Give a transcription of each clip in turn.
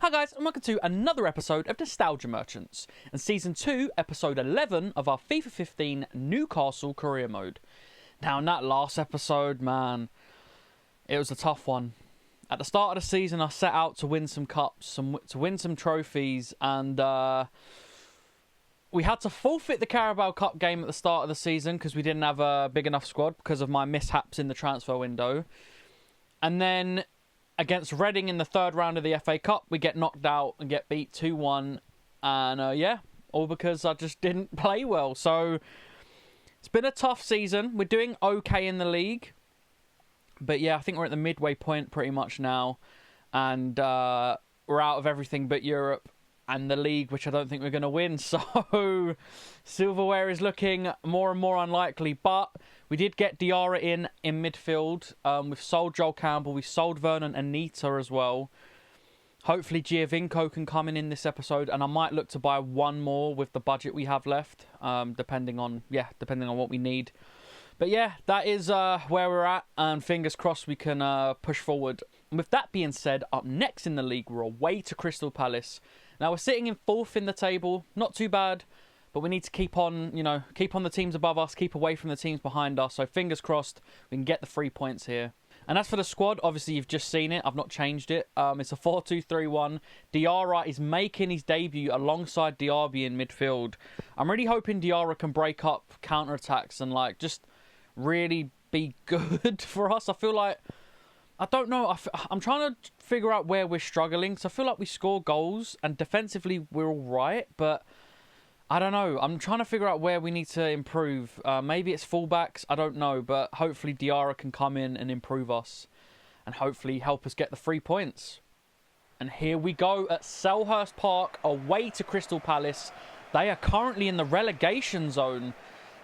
Hi guys, and welcome to another episode of Nostalgia Merchants, and Season 2, Episode 11 of our FIFA 15 Newcastle Career Mode. Now, in that last episode, man, it was a tough one. At the start of the season, I set out to win some cups, to win some trophies, and we had to forfeit the Carabao Cup game at the start of the season because we didn't have a big enough squad because of my mishaps in the transfer window. And then against Reading in the third round of the FA Cup, we get knocked out and get beat 2-1. And yeah, all because I just didn't play well. So it's been a tough season. We're doing okay in the league. But yeah, I think we're at the midway point pretty much now. And we're out of everything but Europe and the league, which I don't think we're going to win. So silverware is looking more and more unlikely. But we did get Diarra in midfield. We've sold Joel Campbell. We've sold Vernon Anita as well. Hopefully Giovinco can come in this episode. And I might look to buy one more with the budget we have left. Depending on what we need. But yeah, that is where we're at. And fingers crossed we can push forward. And with that being said, up next in the league, we're away to Crystal Palace. Now we're sitting in 4th in the table. Not too bad. But we need to keep on the teams above us, keep away from the teams behind us. So fingers crossed we can get the 3 points here. And as for the squad, obviously you've just seen it. I've not changed it. It's a 4-2-3-1. Diarra is making his debut alongside Diaby in midfield. I'm really hoping Diarra can break up counter-attacks and just really be good for us. I feel like, I don't know, I'm trying to figure out where we're struggling. So I feel like we score goals and defensively we're all right, but I don't know. I'm trying to figure out where we need to improve. Maybe it's fullbacks. I don't know. But hopefully Diarra can come in and improve us. And hopefully help us get the 3 points. And here we go at Selhurst Park, away to Crystal Palace. They are currently in the relegation zone.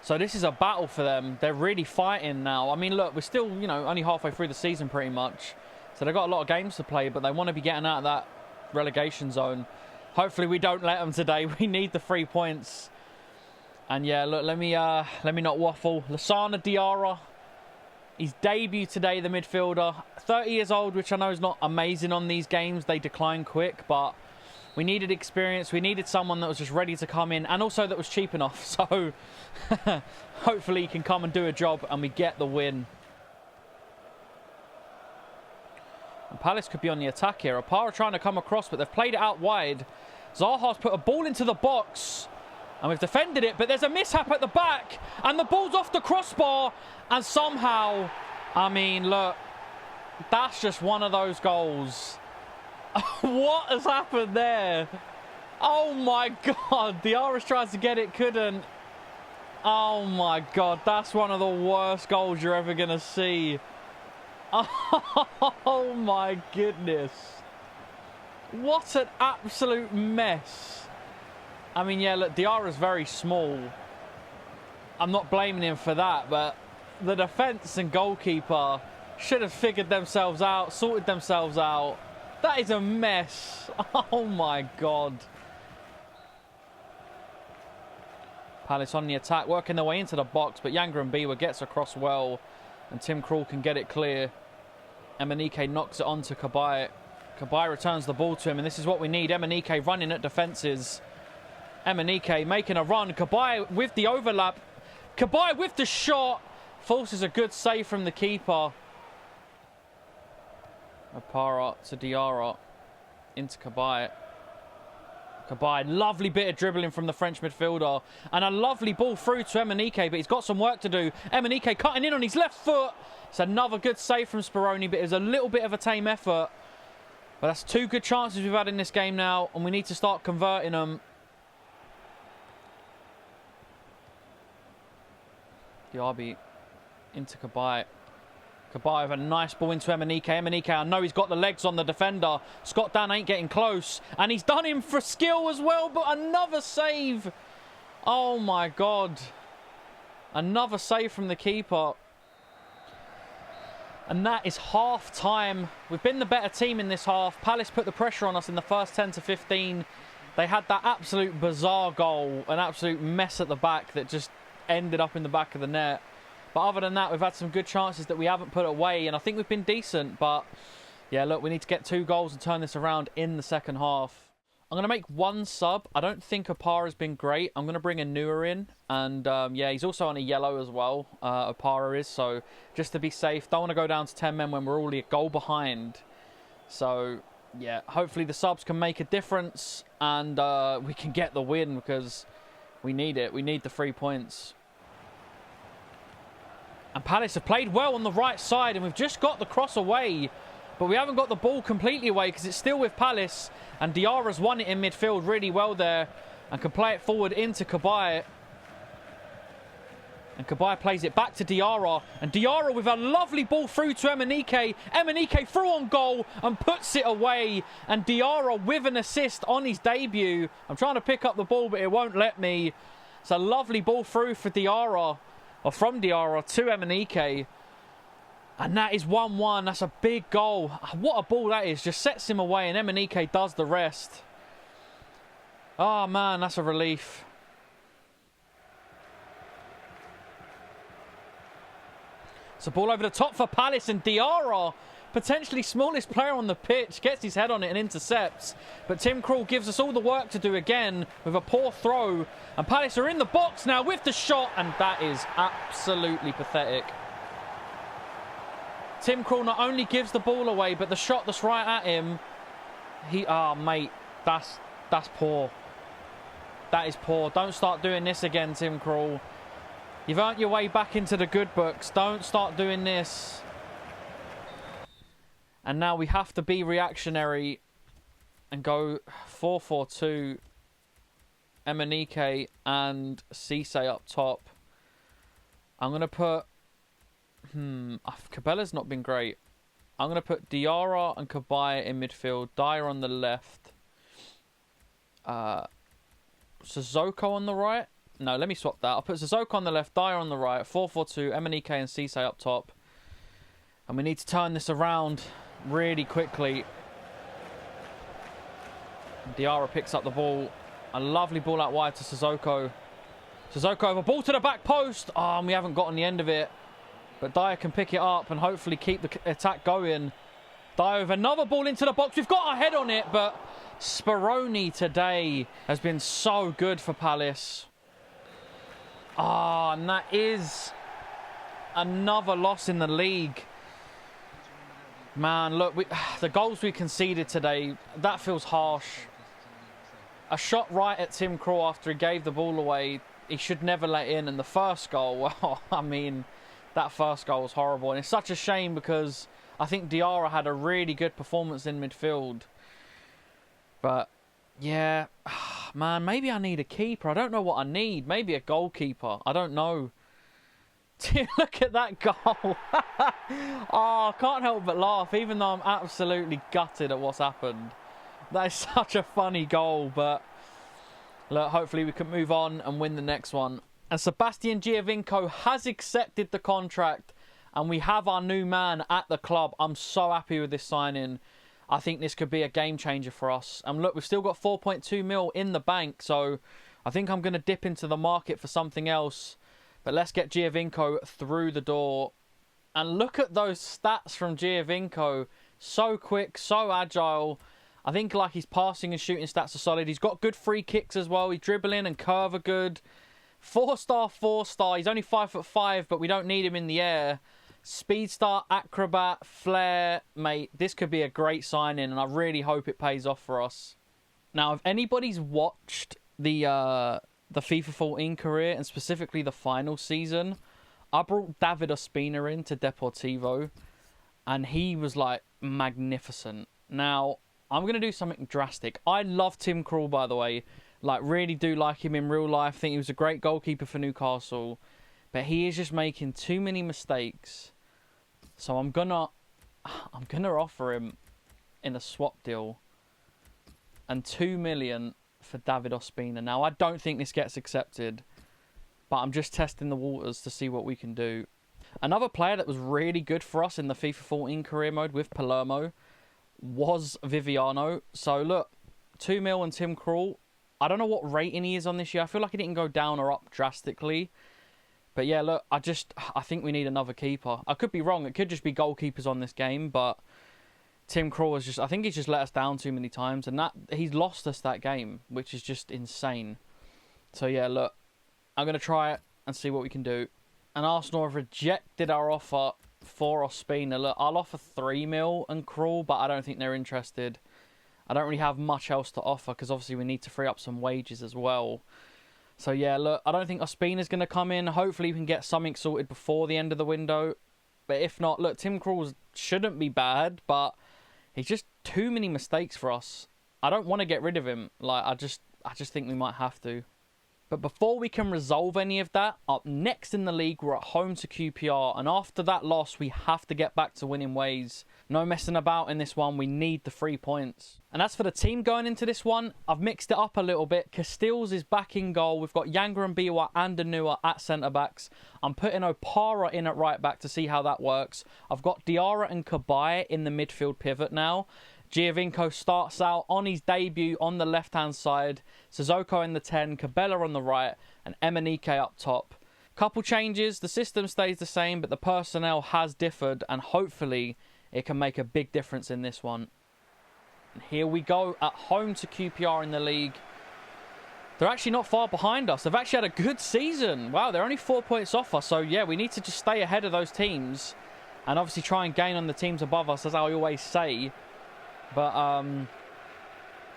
So this is a battle for them. They're really fighting now. I mean, look, we're still, only halfway through the season pretty much. So they've got a lot of games to play. But they want to be getting out of that relegation zone. Hopefully we don't let them today. We need the 3 points. And yeah, look, let me not waffle. Lassana Diarra, his debut today, the midfielder. 30 years old, which I know is not amazing on these games. They decline quick, but we needed experience. We needed someone that was just ready to come in and also that was cheap enough. So hopefully he can come and do a job and we get the win. And Palace could be on the attack here. Opara trying to come across, but they've played it out wide. Zaha's put a ball into the box. And we've defended it, but there's a mishap at the back. And the ball's off the crossbar. And somehow, I mean, look, that's just one of those goals. What has happened there? Oh my God. Diarra tries to get it, couldn't. Oh my God. That's one of the worst goals you're ever going to see. Oh my goodness. What an absolute mess. I mean, yeah, look, Diarra's very small. I'm not blaming him for that, but the defence and goalkeeper should have figured themselves out, sorted themselves out. That is a mess. Oh my God. Palace on the attack, working their way into the box, but Yangra Mbiwa gets across well, and Tim Krul can get it clear. Emenike knocks it on to Cabaye. Cabaye returns the ball to him, and this is what we need. Emenike running at defences. Emenike making a run. Cabaye with the overlap. Cabaye with the shot. Forces a good save from the keeper. Opara to Diarra. Into Cabaye. Cabaye, lovely bit of dribbling from the French midfielder. And a lovely ball through to Emenike, but he's got some work to do. Emenike cutting in on his left foot. It's another good save from Speroni, but it was a little bit of a tame effort. But that's 2 good chances we've had in this game now, and we need to start converting them. Diaby into Cabaye. Cabaye with a nice ball into Emenike. Emenike, I know he's got the legs on the defender. Scott Dan ain't getting close. And he's done him for skill as well, but another save. Oh my God. Another save from the keeper. And that is half time. We've been the better team in this half. Palace put the pressure on us in the first 10 to 15. They had that absolute bizarre goal, an absolute mess at the back that just ended up in the back of the net. But other than that, we've had some good chances that we haven't put away, and I think we've been decent. But Yeah, look, we need to get 2 goals and turn this around in the second half. I'm going to make 1 sub. I don't think Opara has been great. I'm going to bring a newer in. And, yeah, he's also on a yellow as well, Opara is. So, just to be safe, don't want to go down to 10 men when we're already a goal behind. So, yeah, hopefully the subs can make a difference. And we can get the win because we need it. We need the 3 points. And Palace have played well on the right side. And we've just got the cross away. But we haven't got the ball completely away because it's still with Palace. And Diarra's won it in midfield really well there. And can play it forward into Cabaye. And Cabaye plays it back to Diarra. And Diarra with a lovely ball through to Emenike. Emenike through on goal and puts it away. And Diarra with an assist on his debut. I'm trying to pick up the ball, but it won't let me. It's a lovely ball through for Diarra. Or from Diarra to Emenike. And that is 1-1. That's a big goal. What a ball that is. Just sets him away and Emenike does the rest. Oh, man, that's a relief. It's a ball over the top for Palace and Diarra, potentially smallest player on the pitch, gets his head on it and intercepts. But Tim Krul gives us all the work to do again with a poor throw. And Palace are in the box now with the shot. And that is absolutely pathetic. Tim Krul not only gives the ball away, but the shot that's right at him, mate, that's poor. That is poor. Don't start doing this again, Tim Krul. You've earned your way back into the good books. Don't start doing this. And now we have to be reactionary and go 4-4-2. Emenike and Cisse up top. I'm going to put... Cabella's not been great. I'm going to put Diarra and Cabaye in midfield. Dyer on the left. Sissoko on the right. No, let me swap that. I'll put Sissoko on the left, Dyer on the right. 4-4-2, Emenike and Cisse up top. And we need to turn this around really quickly. Diarra picks up the ball. A lovely ball out wide to Sissoko. Sissoko over ball to the back post. Oh, and we haven't gotten the end of it. But Dyer can pick it up and hopefully keep the attack going. Dyer with another ball into the box. We've got our head on it, but Speroni today has been so good for Palace. And that is another loss in the league. Man, look, the goals we conceded today, that feels harsh. A shot right at Tim Krul after he gave the ball away, he should never let in. And the first goal, well, I mean... that first goal was horrible. And it's such a shame because I think Diarra had a really good performance in midfield. But, yeah, man, maybe I need a keeper. I don't know what I need. Maybe a goalkeeper. I don't know. Look at that goal. I can't help but laugh, even though I'm absolutely gutted at what's happened. That is such a funny goal. But, look, hopefully we can move on and win the next one. And Sebastian Giovinco has accepted the contract. And we have our new man at the club. I'm so happy with this signing. I think this could be a game changer for us. And look, we've still got 4.2 mil in the bank. So I think I'm going to dip into the market for something else. But let's get Giovinco through the door. And look at those stats from Giovinco. So quick, so agile. I think like his passing and shooting stats are solid. He's got good free kicks as well. His dribbling and curve are good. 4-star, 4-star. He's only 5'5", but we don't need him in the air. Speed star, acrobat, flair. Mate, this could be a great signing, and I really hope it pays off for us. Now, if anybody's watched the FIFA 14 career, and specifically the final season, I brought David Ospina in to Deportivo, and he was, like, magnificent. Now, I'm going to do something drastic. I love Tim Krul, by the way. Like, really do like him in real life. Think he was a great goalkeeper for Newcastle. But he is just making too many mistakes. So I'm gonna offer him in a swap deal. And 2 million for David Ospina. Now, I don't think this gets accepted. But I'm just testing the waters to see what we can do. Another player that was really good for us in the FIFA 14 career mode with Palermo was Viviano. So, look, 2 mil and Tim Krul. I don't know what rating he is on this year. I feel like he didn't go down or up drastically. But yeah, look, I think we need another keeper. I could be wrong. It could just be goalkeepers on this game. But Tim Krul has I think he's just let us down too many times, and that he's lost us that game, which is just insane. So yeah, look, I'm going to try it and see what we can do. And Arsenal have rejected our offer for Ospina. Look, I'll offer 3 mil and Krul, but I don't think they're interested. I don't really have much else to offer because obviously we need to free up some wages as well. So yeah, look, I don't think Ospina's going to come in. Hopefully we can get something sorted before the end of the window. But if not, look, Tim Krul shouldn't be bad, but he's just too many mistakes for us. I don't want to get rid of him. Like, I just think we might have to. But before we can resolve any of that, up next in the league, we're at home to QPR. And after that loss, we have to get back to winning ways. No messing about in this one. We need the 3 points. And as for the team going into this one, I've mixed it up a little bit. Castiles is back in goal. We've got Younger and Biwa and Anua at centre-backs. I'm putting Opara in at right-back to see how that works. I've got Diarra and Kabay in the midfield pivot now. Giovinco starts out on his debut on the left-hand side. Sissoko in the 10, Cabella on the right, and Emenike up top. Couple changes. The system stays the same, but the personnel has differed, and hopefully it can make a big difference in this one. And here we go, at home to QPR in the league. They're actually not far behind us. They've actually had a good season. Wow, they're only 4 points off us. So, yeah, we need to just stay ahead of those teams and obviously try and gain on the teams above us, as I always say. But,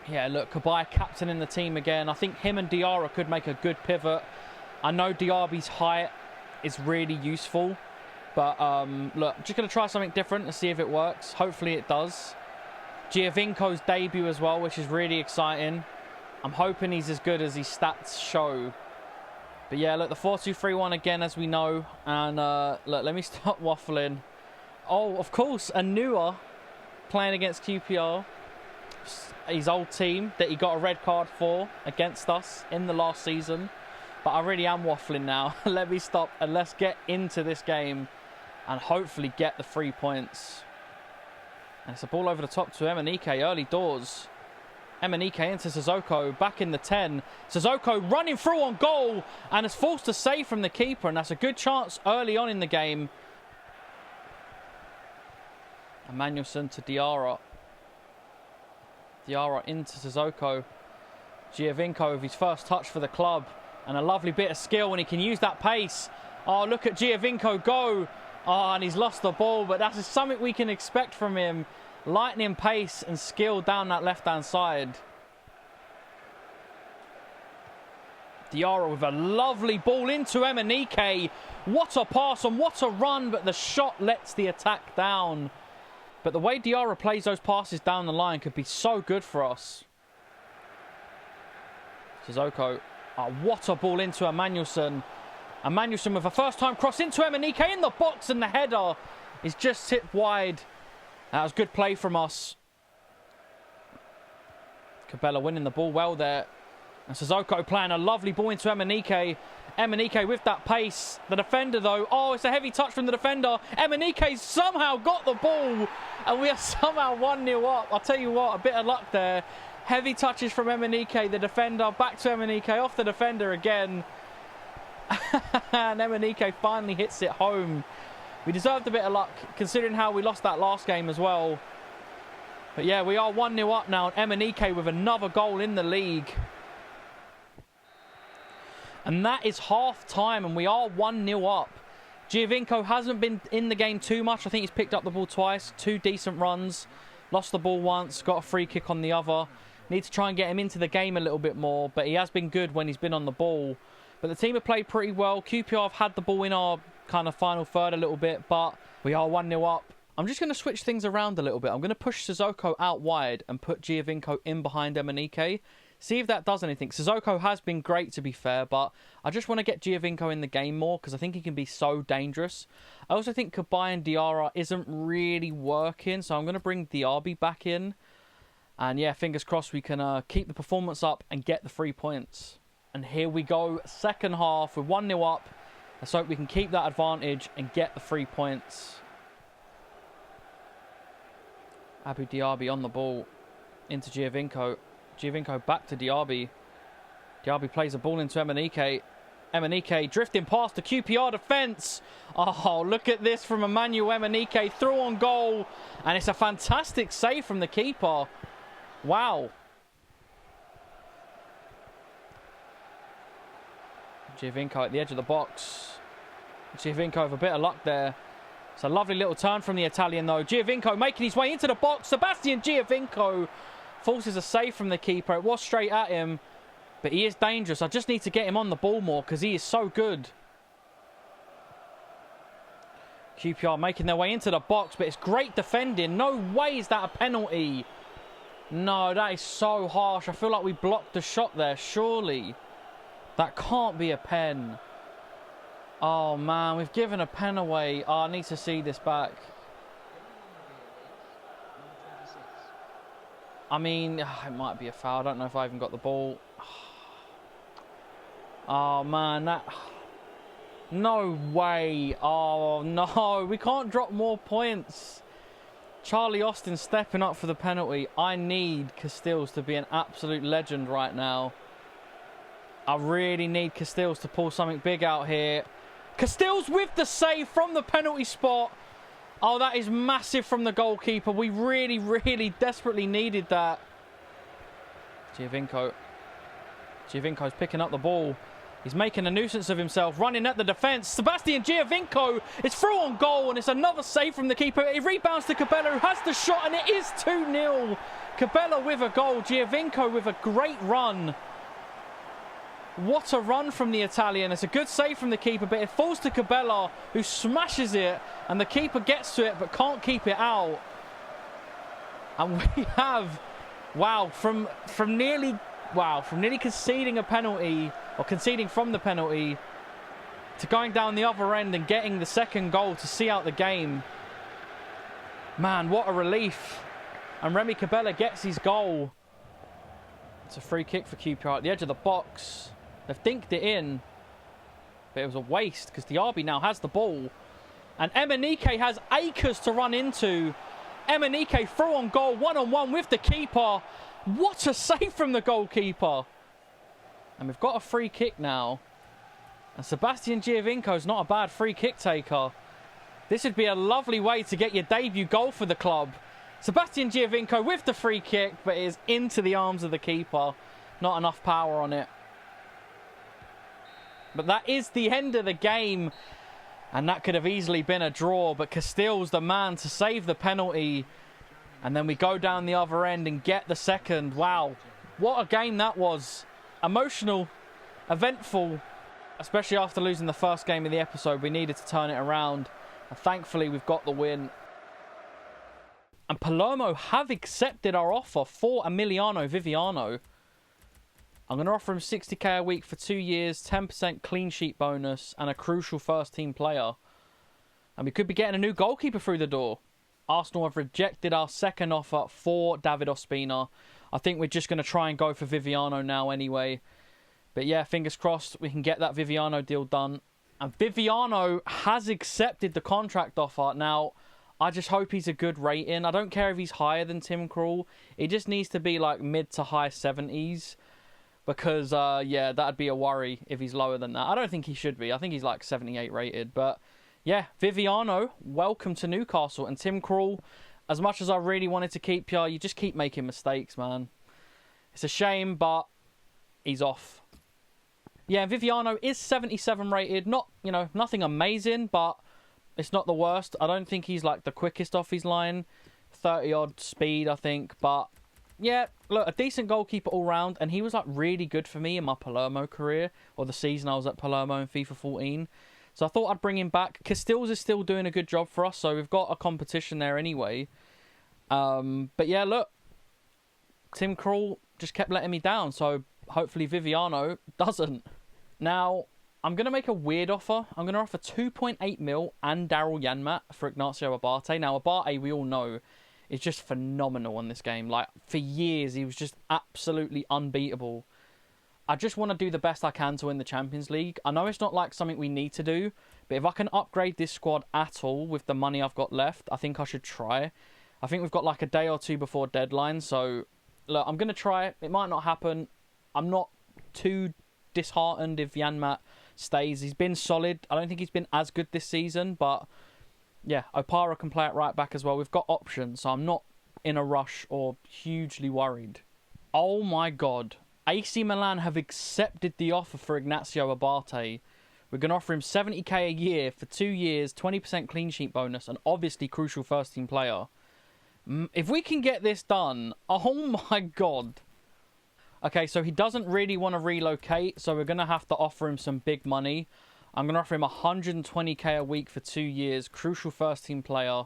yeah, look, Kabay captain in the team again. I think him and Diarra could make a good pivot. I know Diaby's height is really useful. But, look, I'm just going to try something different and see if it works. Hopefully it does. Giovinco's debut as well, which is really exciting. I'm hoping he's as good as his stats show. But, yeah, look, the 4-2-3-1 again, as we know. And, look, let me stop waffling. Oh, of course, Anua playing against QPR. His old team that he got a red card for against us in the last season. But I really am waffling now. Let me stop and let's get into this game and hopefully get the 3 points. And it's a ball over the top to Emenike early doors. Emenike into Sissoko, back in the 10. Sissoko running through on goal and is forced to save from the keeper, and that's a good chance early on in the game. Emmanuelson to Diarra. Diarra into Sissoko. Giovinco with his first touch for the club. And a lovely bit of skill when he can use that pace. Oh, look at Giovinco go. Oh, and he's lost the ball, but that's something we can expect from him. Lightning pace and skill down that left-hand side. Diarra with a lovely ball into Emenike. What a pass and what a run, but the shot lets the attack down. But the way Diarra plays those passes down the line could be so good for us. Sissoko. Oh, what a ball into Emmanuelson. Emmanuelson with a first-time cross into Emenike in the box, and the header is just tipped wide. That was good play from us. Cabella winning the ball well there. And Sissoko playing a lovely ball into Emenike. Emenike with that pace. The defender, though. Oh, it's a heavy touch from the defender. Emenike somehow got the ball. And we are somehow 1-0 up. I'll tell you what, a bit of luck there. Heavy touches from Emenike. The defender back to Emenike. Off the defender again. And Emenike finally hits it home. We deserved a bit of luck, considering how we lost that last game as well. But yeah, we are 1-0 up now. And Emenike with another goal in the league. And that is half-time, and we are 1-0 up. Giovinco hasn't been in the game too much. I think he's picked up the ball twice. 2 decent runs. Lost the ball once. Got a free kick on the other. Need to try and get him into the game a little bit more. But he has been good when he's been on the ball. But the team have played pretty well. QPR have had the ball in our kind of final third a little bit. But we are 1-0 up. I'm just going to switch things around a little bit. I'm going to push Sissoko out wide and put Giovinco in behind Emenike. See if that does anything. Sissoko has been great, to be fair, but I just want to get Giovinco in the game more because I think he can be so dangerous. I also think Kabay and Diarra isn't really working, so I'm going to bring Diaby back in. And yeah, fingers crossed we can keep the performance up and get the 3 points. And here we go, second half. We're 1-0 up. Let's hope we can keep that advantage and get the 3 points. Abu Diaby on the ball into Giovinco. Giovinco back to Diaby. Diaby plays a ball into Emenike. Emenike drifting past the QPR defence. Oh, look at this from Emmanuel Emenike. Through on goal. And it's a fantastic save from the keeper. Wow. Giovinco at the edge of the box. Giovinco with a bit of luck there. It's a lovely little turn from the Italian though. Giovinco making his way into the box. Sebastian Giovinco forces a save from the keeper. It was straight at him, but he is dangerous. I just need to get him on the ball more because he is so good. QPR making their way into the box, but it's great defending. No way is that a penalty. No, that is so harsh. I feel like we blocked the shot there, surely. That can't be a pen. Oh, man, we've given a pen away. Oh, I need to see this back. I mean, it might be a foul. I don't know if I even got the ball. Oh, man, that... No way. Oh, no. We can't drop more points. Charlie Austin stepping up for the penalty. I need Castells to be an absolute legend right now. I really need Castells to pull something big out here. Castells with the save from the penalty spot. Oh, that is massive from the goalkeeper. We really, really desperately needed that. Giovinco's picking up the ball. He's making a nuisance of himself, running at the defence. Sebastian Giovinco is through on goal, and it's another save from the keeper. It rebounds to Cabella, who has the shot, and it is 2-0. Cabella with a goal. Giovinco with a great run. What a run from the Italian. It's a good save from the keeper, but it falls to Cabella, who smashes it, and the keeper gets to it, but can't keep it out. And we have, from nearly conceding a penalty, or conceding from the penalty, to going down the other end and getting the second goal to see out the game. Man, what a relief. And Remy Cabella gets his goal. It's a free kick for QPR at the edge of the box. They've dinked it in, but it was a waste because Diaby now has the ball. And Emenike has acres to run into. Emenike through on goal, one-on-one with the keeper. What a save from the goalkeeper. And we've got a free kick now. And Sebastian Giovinco's not a bad free kick taker. This would be a lovely way to get your debut goal for the club. Sebastian Giovinco with the free kick, but it is into the arms of the keeper. Not enough power on it. But that is the end of the game. And that could have easily been a draw. But Castells, the man to save the penalty. And then we go down the other end and get the second. Wow. What a game that was. Emotional. Eventful. Especially after losing the first game of the episode. We needed to turn it around. And thankfully, we've got the win. And Palermo have accepted our offer for Emiliano Viviano. I'm going to offer him 60k a week for 2 years, 10% clean sheet bonus, and a crucial first-team player. And we could be getting a new goalkeeper through the door. Arsenal have rejected our second offer for David Ospina. I think we're just going to try and go for Viviano now anyway. But yeah, fingers crossed we can get that Viviano deal done. And Viviano has accepted the contract offer. Now, I just hope he's a good rating. I don't care if he's higher than Tim Krul. It just needs to be like mid to high 70s. Because, yeah, that'd be a worry if he's lower than that. I don't think he should be. I think he's like 78 rated. But, yeah, Viviano, welcome to Newcastle. And Tim Krul, as much as I really wanted to keep you just keep making mistakes, man. It's a shame, but he's off. Yeah, Viviano is 77 rated. Not, nothing amazing, but it's not the worst. I don't think he's like the quickest off his line. 30-odd speed, I think. But, yeah, look, a decent goalkeeper all round. And he was like really good for me in my Palermo career. Or the season I was at Palermo in FIFA 14. So I thought I'd bring him back. Castells is still doing a good job for us. So we've got a competition there anyway. But yeah, look. Tim Krul just kept letting me down. So hopefully Viviano doesn't. Now, I'm going to make a weird offer. I'm going to offer 2.8 mil and Daryl Janmat for Ignacio Abate. Now, Abate, we all know, is just phenomenal on this game. Like, for years, he was just absolutely unbeatable. I just want to do the best I can to win the Champions League. I know it's not like something we need to do, but if I can upgrade this squad at all with the money I've got left, I think I should try. I think we've got like a day or two before deadline, so look, I'm going to try it. It might not happen. I'm not too disheartened if Janmat stays. He's been solid. I don't think he's been as good this season, but yeah, Opara can play at right back as well. We've got options, so I'm not in a rush or hugely worried. Oh my God. AC Milan have accepted the offer for Ignacio Abate. We're going to offer him 70k a year for 2 years, 20% clean sheet bonus, and obviously crucial first-team player. If we can get this done, oh my God. Okay, so he doesn't really want to relocate, so we're going to have to offer him some big money. I'm going to offer him 120k a week for 2 years. Crucial first-team player.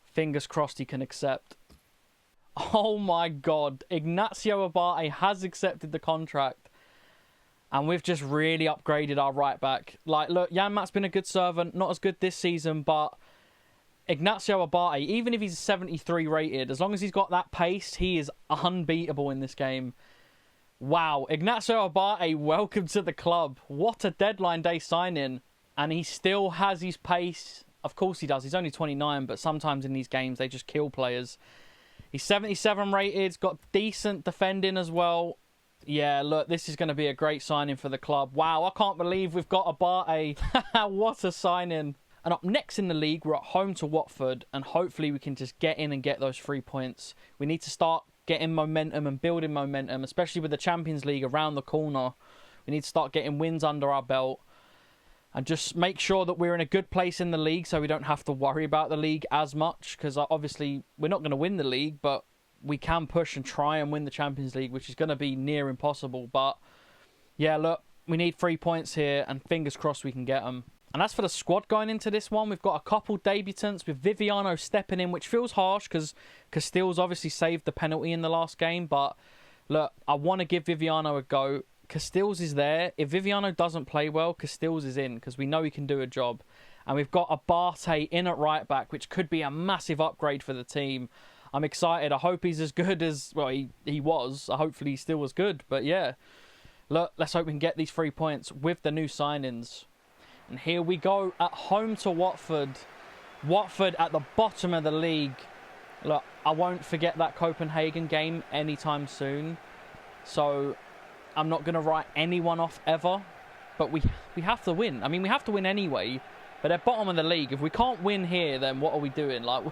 Fingers crossed he can accept. Oh my God. Ignacio Abate has accepted the contract. And we've just really upgraded our right back. Like, look, Janmaat's been a good servant. Not as good this season, but Ignacio Abate, even if he's 73 rated, as long as he's got that pace, he is unbeatable in this game. Wow. Ignacio Abate, welcome to the club. What a deadline day signing. And he still has his pace. Of course he does. He's only 29, but sometimes in these games, they just kill players. He's 77 rated, got decent defending as well. Yeah, look, this is going to be a great signing for the club. Wow, I can't believe we've got Abate. What a signing. And up next in the league, we're at home to Watford, and hopefully we can just get in and get those 3 points. We need to start getting momentum and building momentum, especially with the Champions League around the corner. We need to start getting wins under our belt and just make sure that we're in a good place in the league so we don't have to worry about the league as much, because obviously we're not going to win the league, but we can push and try and win the Champions League, which is going to be near impossible. But yeah, look, we need 3 points here, and fingers crossed we can get them. And as for the squad going into this one, we've got a couple debutants with Viviano stepping in, which feels harsh because Castells obviously saved the penalty in the last game. But look, I want to give Viviano a go. Castells is there. If Viviano doesn't play well, Castells is in because we know he can do a job. And we've got Abate in at right back, which could be a massive upgrade for the team. I'm excited. I hope he's as good as, well, he was. Hopefully he's still as good. But yeah, look, let's hope we can get these 3 points with the new signings. And here we go at home to Watford. Watford at the bottom of the league. Look, I won't forget that Copenhagen game anytime soon. So I'm not going to write anyone off ever. But we have to win. I mean, we have to win anyway. But they're bottom of the league. If we can't win here, then what are we doing? Like,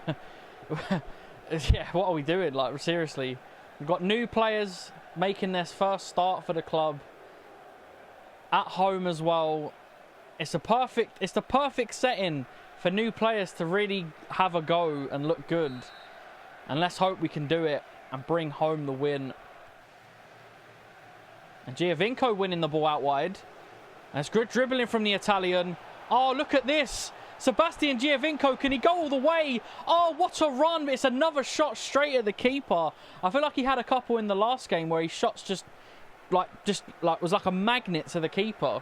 yeah, what are we doing? Like, seriously. We've got new players making their first start for the club. At home as well. It's the perfect setting for new players to really have a go and look good. And let's hope we can do it and bring home the win. And Giovinco winning the ball out wide. That's good dribbling from the Italian. Oh, look at this. Sebastian Giovinco, can he go all the way? Oh, what a run. It's another shot straight at the keeper. I feel like he had a couple in the last game where his shots just was like a magnet to the keeper.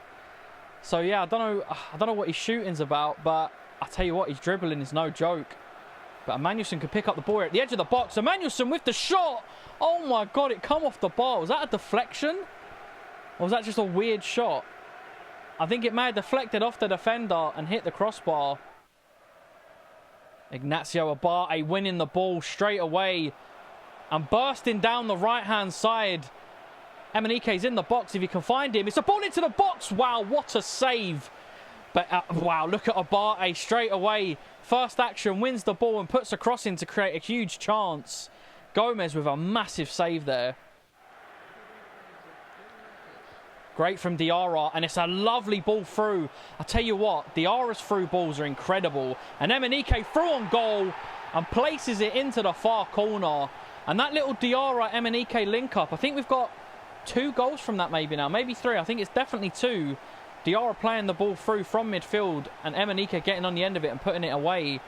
So yeah, I don't know what his shooting's about, but I tell you what, his dribbling is no joke. But Emmanuelson can pick up the ball at the edge of the box. Emmanuelson with the shot. Oh my God, it come off the bar. Was that a deflection? Or was that just a weird shot? I think it may have deflected off the defender and hit the crossbar. Ignacio Abate winning the ball straight away and bursting down the right-hand side. Emenike's in the box if you can find him. It's a ball into the box. Wow, what a save. But wow, look at Abate straight away. First action, wins the ball and puts a cross in to create a huge chance. Gomez with a massive save there. Great from Diarra, and it's a lovely ball through. I tell you what, Diarra's through balls are incredible. And Emenike through on goal and places it into the far corner. And that little Diarra-Emenike link-up, I think we've got 2 goals from that maybe now. Maybe 3. I think it's definitely 2. Diarra playing the ball through from midfield and Emenike getting on the end of it and putting it away.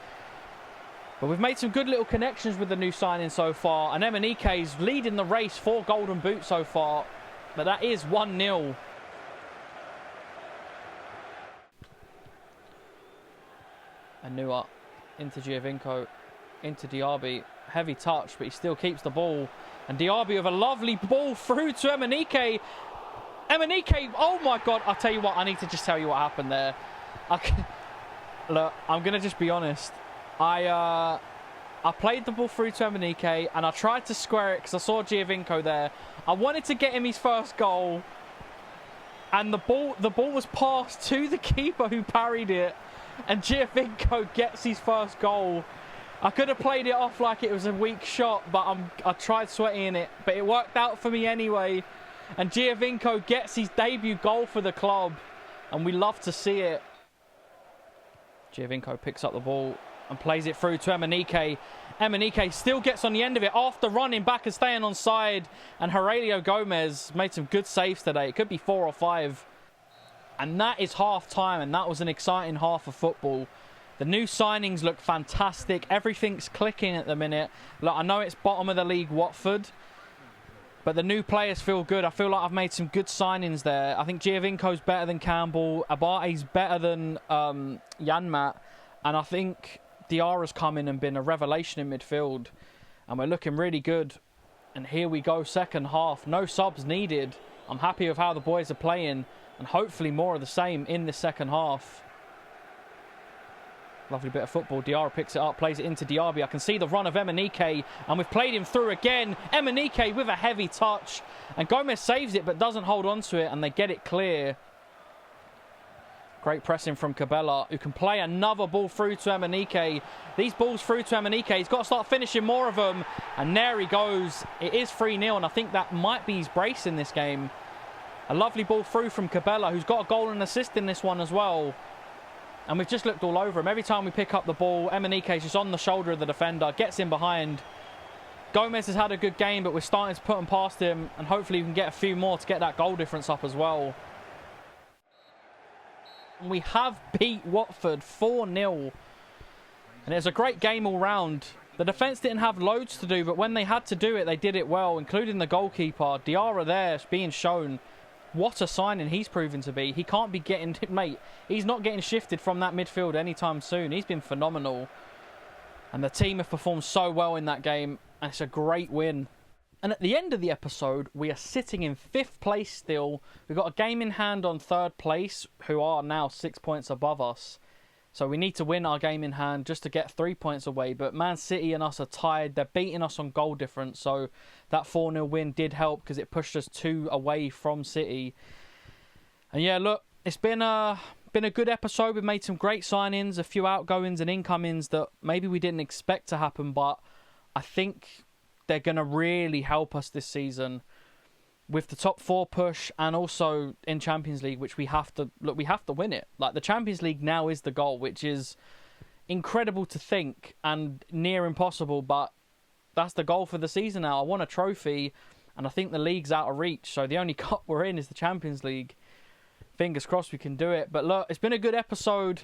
But we've made some good little connections with the new signing so far. And Emenike's leading the race for Golden Boot so far. But that is 1-0. And Nua into Giovinco, into Diaby. Heavy touch, but he still keeps the ball. And Diaby with a lovely ball through to Emenike. Emenike, oh my God. I'll tell you what, I need to just tell you what happened there. Look, I'm going to just be honest. I played the ball through to Emenike and I tried to square it because I saw Giovinco there. I wanted to get him his first goal. And the ball was passed to the keeper who parried it, and Giovinco gets his first goal. I could have played it off like it was a weak shot, but I tried sweating it, but it worked out for me anyway. And Giovinco gets his debut goal for the club, and we love to see it. Giovinco picks up the ball and plays it through to Emenike. Emenike still gets on the end of it after running back and staying on side. And Aurelio Gomez made some good saves today. It could be 4 or 5. And that is half time, and that was an exciting half of football. The new signings look fantastic. Everything's clicking at the minute. Look, I know it's bottom of the league, Watford, but the new players feel good. I feel like I've made some good signings there. I think Giovinco's better than Campbell. Abate's better than Janmat. And I think Diarra's come in and been a revelation in midfield. And we're looking really good. And here we go, second half. No subs needed. I'm happy with how the boys are playing. And hopefully more of the same in the second half. Lovely bit of football. Diarra picks it up, plays it into Diaby. I can see the run of Emenike, and we've played him through again. Emenike with a heavy touch, and Gomez saves it but doesn't hold on to it, and they get it clear. Great pressing from Cabela, who can play another ball through to Emenike. These balls through to Emenike, he's got to start finishing more of them, and there he goes. It is 3-0, and I think that might be his brace in this game. A lovely ball through from Cabela, who's got a goal and assist in this one as well. And we've just looked all over him. Every time we pick up the ball, Emenike is just on the shoulder of the defender, gets in behind. Gomez has had a good game, but we're starting to put him past him, and hopefully we can get a few more to get that goal difference up as well. And we have beat Watford 4-0. And it was a great game all round. The defence didn't have loads to do, but when they had to do it, they did it well, including the goalkeeper. Diarra there being shown. What a signing he's proven to be. He can't be getting... Mate, he's not getting shifted from that midfield anytime soon. He's been phenomenal. And the team have performed so well in that game. And it's a great win. And at the end of the episode, we are sitting in 5th place still. We've got a game in hand on 3rd place, who are now 6 points above us. So we need to win our game in hand just to get 3 points away. But Man City and us are tied. They're beating us on goal difference. So that 4-0 win did help because it pushed us 2 away from City. And yeah, look, it's been a good episode. We've made some great signings, a few outgoings and incomings that maybe we didn't expect to happen. But I think they're going to really help us this season with the top 4 push, and also in Champions League, which we have to win it. Like, the Champions League now is the goal, which is incredible to think and near impossible, but that's the goal for the season now. I want a trophy, and I think the league's out of reach, so the only cup we're in is the Champions League. Fingers crossed we can do it. But look, it's been a good episode,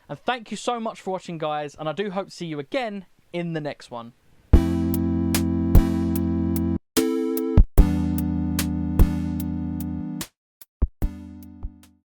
and thank you so much for watching, guys, and I do hope to see you again in the next one.